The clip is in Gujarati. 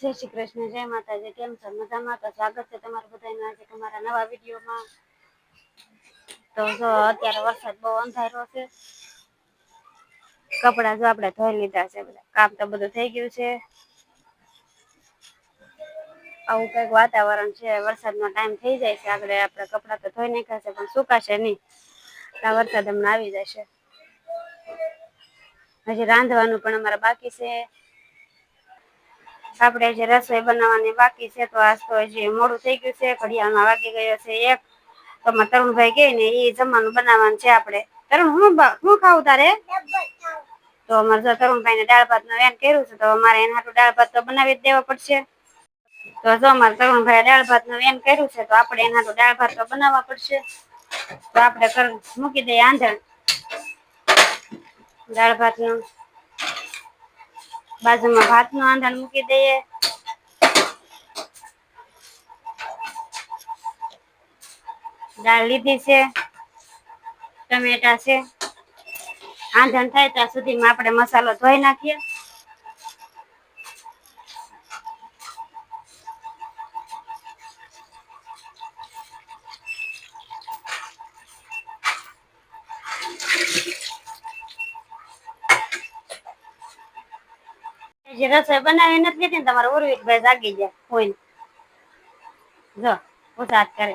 જય શ્રી કૃષ્ણ, જય માતાજી. કેમ છો? મજામાં? તો સ્વાગત છે તમારું બધાનું આજે તમારા નવા વિડીયોમાં. તો જો અત્યારે વરસાદ બહુ અંધારો છે. કપડા જો આપણે ધોઈ લીધા છે, બધા કામ તો બધું થઈ ગયું છે. આવું કઈક વાતાવરણ છે. વરસાદનો ટાઈમ થઈ જાય છે. આગળ આપડે કપડાં તો ધોઈ નાખ્યા છે, પણ સુકાશે નહીં. વરસાદ હમણાં આવી જશે. હજી રાંધવાનું પણ અમારા બાકી છે. આપડે જે રસોઈ બનાવવાની બાકી છે, તો આજ તો હજી મોડું થઈ ગયું છે. ઘડિયાળમાં વાગી ગયો છે 1. તો તરુણભાઈ કે ને એ જમવાનું બનાવવાનું છે. આપડે તરુણ હું ખાવું તારે? તો અમારે તરુણભાઈ ને દાળ ભાત નું એમ કર્યું છે, તો અમારે એના હાટું દાળ ભાત તો બનાવી જ દેવા પડશે. તો જો અમારે તરુણભાઈ દાળ ભાત નું એમ કર્યું છે, તો આપડે એના હાટું દાળ ભાત તો બનાવવા પડશે. તો આપડે મૂકી દઈએ આંધણ દાળ ભાત નું. બાજુમાં ભાત નું આંધણ મૂકી દઈએ. દાળ લીધી છે, ટમેટા છે. આંધણ થાય ત્યાં સુધીમાં આપણે મસાલો ધોઈ નાખીએ. જે રસોઈ બનાવી નથી લીધી ને તમારે ઉર્વિકભાઈ જાગી જાય હોય જો પૂછાત કરે.